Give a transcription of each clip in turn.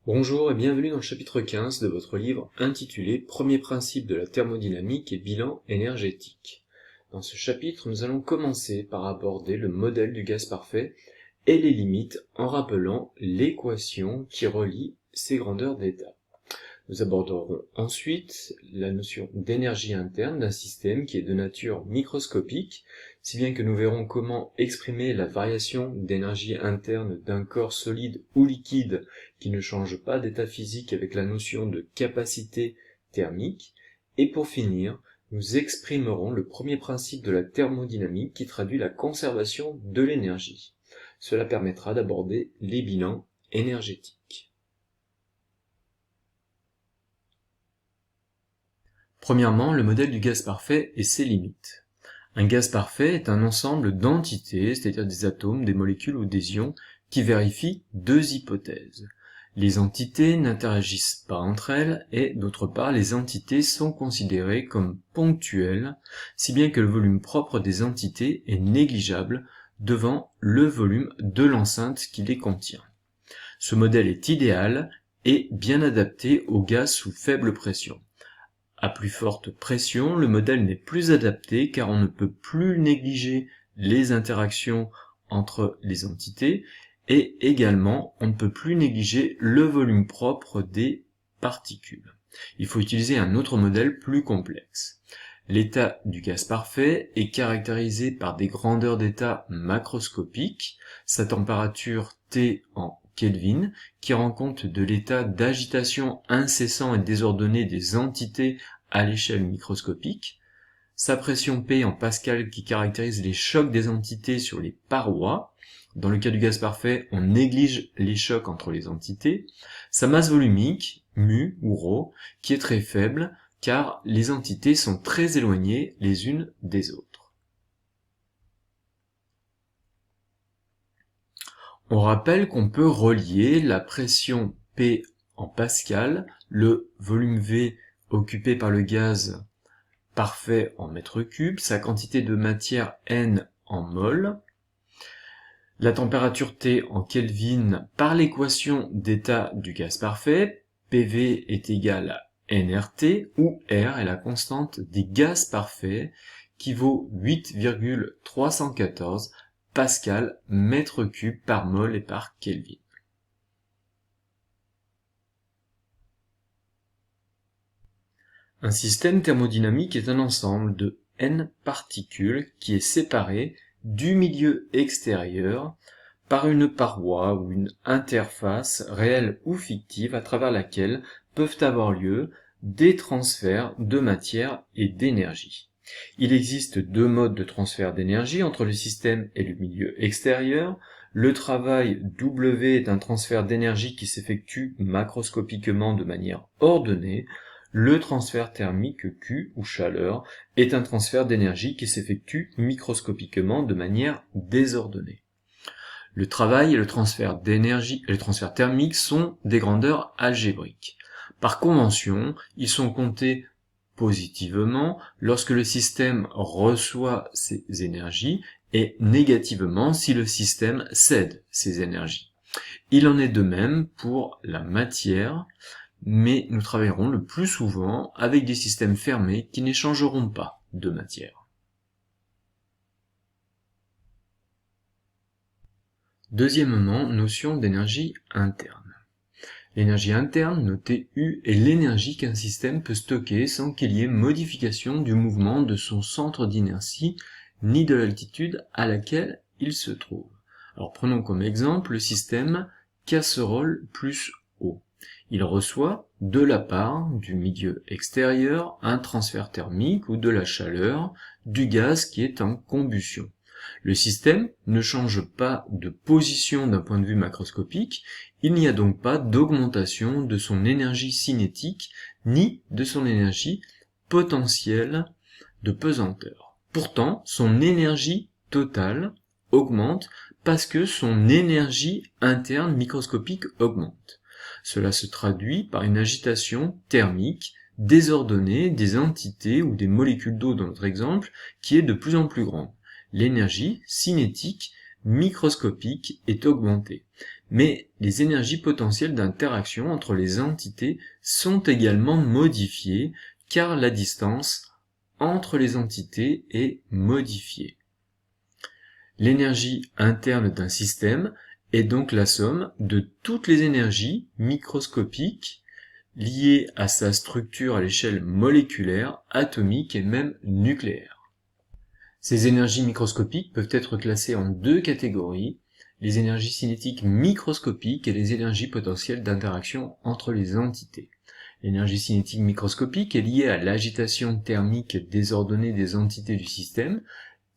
Bonjour et bienvenue dans le chapitre 15 de votre livre intitulé Premier principe de la thermodynamique et bilan énergétique. Dans ce chapitre, nous allons commencer par aborder le modèle du gaz parfait et les limites en rappelant l'équation qui relie ces grandeurs d'état. Nous aborderons ensuite la notion d'énergie interne d'un système qui est de nature microscopique, si bien que nous verrons comment exprimer la variation d'énergie interne d'un corps solide ou liquide qui ne change pas d'état physique avec la notion de capacité thermique. Et pour finir, nous exprimerons le premier principe de la thermodynamique qui traduit la conservation de l'énergie. Cela permettra d'aborder les bilans énergétiques. Premièrement, le modèle du gaz parfait et ses limites. Un gaz parfait est un ensemble d'entités, c'est-à-dire des atomes, des molécules ou des ions, qui vérifient deux hypothèses. Les entités n'interagissent pas entre elles et, d'autre part, les entités sont considérées comme ponctuelles, si bien que le volume propre des entités est négligeable devant le volume de l'enceinte qui les contient. Ce modèle est idéal et bien adapté aux gaz sous faible pression. À plus forte pression, le modèle n'est plus adapté car on ne peut plus négliger les interactions entre les entités et également on ne peut plus négliger le volume propre des particules. Il faut utiliser un autre modèle plus complexe. L'état du gaz parfait est caractérisé par des grandeurs d'état macroscopiques, sa température T en Kelvin, qui rend compte de l'état d'agitation incessant et désordonné des entités à l'échelle microscopique, sa pression P en Pascal qui caractérise les chocs des entités sur les parois. Dans le cas du gaz parfait, on néglige les chocs entre les entités, sa masse volumique, mu ou ρ, qui est très faible car les entités sont très éloignées les unes des autres. On rappelle qu'on peut relier la pression P en Pascal, le volume V occupé par le gaz parfait en mètres cubes, sa quantité de matière N en mol, la température T en Kelvin par l'équation d'état du gaz parfait, PV est égal à nRT, où R est la constante des gaz parfaits qui vaut 8,314 Pascal mètre cube par mol et par Kelvin. Un système thermodynamique est un ensemble de n particules qui est séparé du milieu extérieur par une paroi ou une interface réelle ou fictive à travers laquelle peuvent avoir lieu des transferts de matière et d'énergie. Il existe deux modes de transfert d'énergie entre le système et le milieu extérieur. Le travail W est un transfert d'énergie qui s'effectue macroscopiquement de manière ordonnée. Le transfert thermique Q ou chaleur est un transfert d'énergie qui s'effectue microscopiquement de manière désordonnée. Le travail et le transfert d'énergie et le transfert thermique sont des grandeurs algébriques. Par convention, ils sont comptés positivement lorsque le système reçoit ces énergies et négativement si le système cède ces énergies. Il en est de même pour la matière, mais nous travaillerons le plus souvent avec des systèmes fermés qui n'échangeront pas de matière. Deuxièmement, notion d'énergie interne. L'énergie interne, notée U, est l'énergie qu'un système peut stocker sans qu'il y ait modification du mouvement de son centre d'inertie ni de l'altitude à laquelle il se trouve. Alors prenons comme exemple le système casserole plus eau. Il reçoit de la part du milieu extérieur un transfert thermique ou de la chaleur du gaz qui est en combustion. Le système ne change pas de position d'un point de vue macroscopique, il n'y a donc pas d'augmentation de son énergie cinétique ni de son énergie potentielle de pesanteur. Pourtant, son énergie totale augmente parce que son énergie interne microscopique augmente. Cela se traduit par une agitation thermique désordonnée des entités ou des molécules d'eau dans notre exemple qui est de plus en plus grande. L'énergie cinétique microscopique est augmentée. mais les énergies potentielles d'interaction entre les entités sont également modifiées car la distance entre les entités est modifiée. L'énergie interne d'un système est donc la somme de toutes les énergies microscopiques liées à sa structure à l'échelle moléculaire, atomique et même nucléaire. Ces énergies microscopiques peuvent être classées en deux catégories, les énergies cinétiques microscopiques et les énergies potentielles d'interaction entre les entités. L'énergie cinétique microscopique est liée à l'agitation thermique désordonnée des entités du système.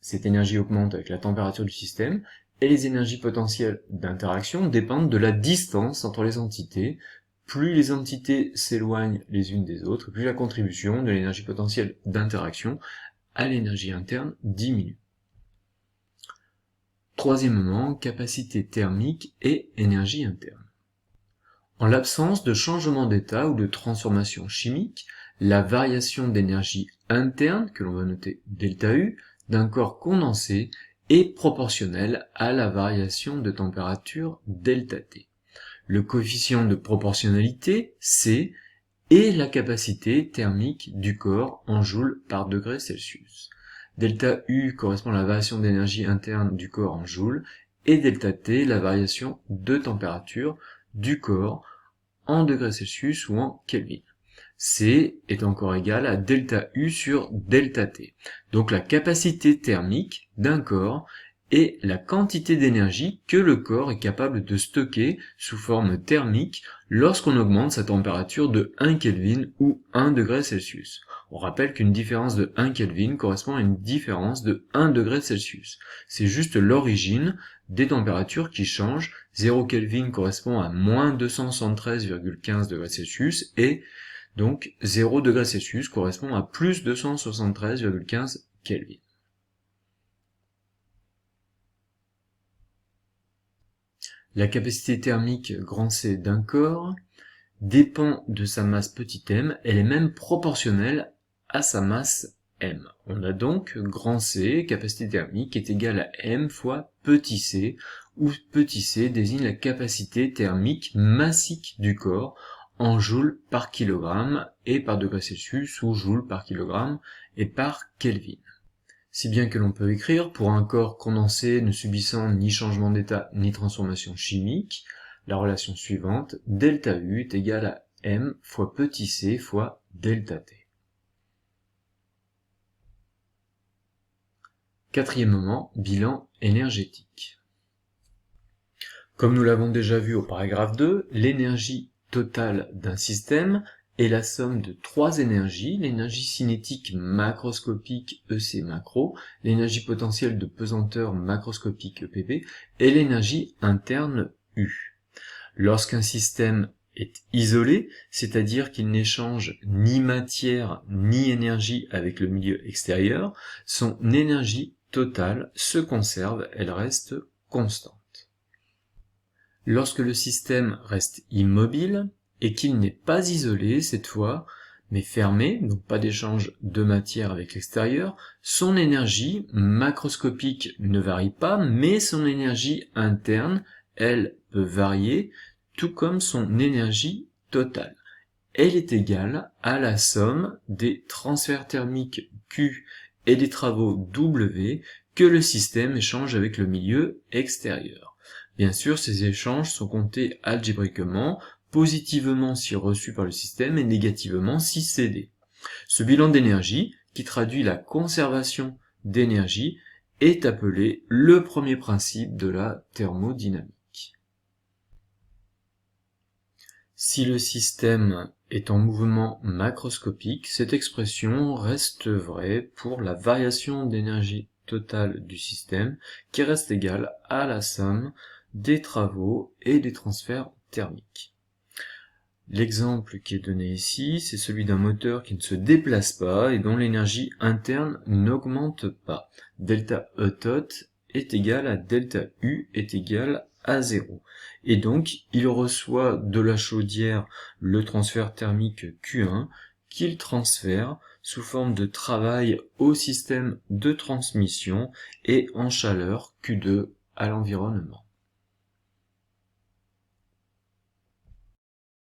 Cette énergie augmente avec la température du système, et les énergies potentielles d'interaction dépendent de la distance entre les entités. Plus les entités s'éloignent les unes des autres, plus la contribution de l'énergie potentielle d'interaction à l'énergie interne diminue. Troisièmement, capacité thermique et énergie interne. En l'absence de changement d'état ou de transformation chimique, la variation d'énergie interne, que l'on va noter ΔU, d'un corps condensé est proportionnelle à la variation de température ΔT. Le coefficient de proportionnalité, C, est la capacité thermique du corps en joules par degré Celsius. ΔU correspond à la variation d'énergie interne du corps en joules, et ΔT la variation de température du corps en degrés Celsius ou en Kelvin. C est encore égal à ΔU sur ΔT. Donc la capacité thermique d'un corps est la quantité d'énergie que le corps est capable de stocker sous forme thermique lorsqu'on augmente sa température de 1 Kelvin ou 1 degré Celsius. On rappelle qu'une différence de 1 Kelvin correspond à une différence de 1 degré Celsius. C'est juste l'origine des températures qui changent. 0 Kelvin correspond à moins 273,15 degrés Celsius et donc 0 degré Celsius correspond à plus 273,15 Kelvin. La capacité thermique grand C d'un corps dépend de sa masse petit m, elle est même proportionnelle à sa masse m. On a donc grand C, capacité thermique, est égale à m fois petit c, où petit c désigne la capacité thermique massique du corps en joules par kilogramme et par degré Celsius, ou joules par kilogramme et par Kelvin. Si bien que l'on peut écrire, pour un corps condensé ne subissant ni changement d'état ni transformation chimique, la relation suivante, ΔU est égale à m fois petit c fois ΔT. Quatrièmement, bilan énergétique. Comme nous l'avons déjà vu au paragraphe 2, l'énergie totale d'un système est la somme de trois énergies, l'énergie cinétique macroscopique EC macro, l'énergie potentielle de pesanteur macroscopique EPP et l'énergie interne U. Lorsqu'un système est isolé, c'est-à-dire qu'il n'échange ni matière ni énergie avec le milieu extérieur, son énergie totale se conserve, elle reste constante. Lorsque le système reste immobile, et qu'il n'est pas isolé cette fois, mais fermé, donc pas d'échange de matière avec l'extérieur, son énergie macroscopique ne varie pas, mais son énergie interne, elle, peut varier, tout comme son énergie totale. Elle est égale à la somme des transferts thermiques Q et des travaux W que le système échange avec le milieu extérieur. Bien sûr, ces échanges sont comptés algébriquement, positivement si reçu par le système et négativement si cédé. Ce bilan d'énergie, qui traduit la conservation d'énergie, est appelé le premier principe de la thermodynamique. Si le système est en mouvement macroscopique, cette expression reste vraie pour la variation d'énergie totale du système, qui reste égale à la somme des travaux et des transferts thermiques. L'exemple qui est donné ici, c'est celui d'un moteur qui ne se déplace pas et dont l'énergie interne n'augmente pas. Delta E tot est égal à delta U est égal à 0. Et donc, il reçoit de la chaudière le transfert thermique Q1 qu'il transfère sous forme de travail au système de transmission et en chaleur Q2 à l'environnement.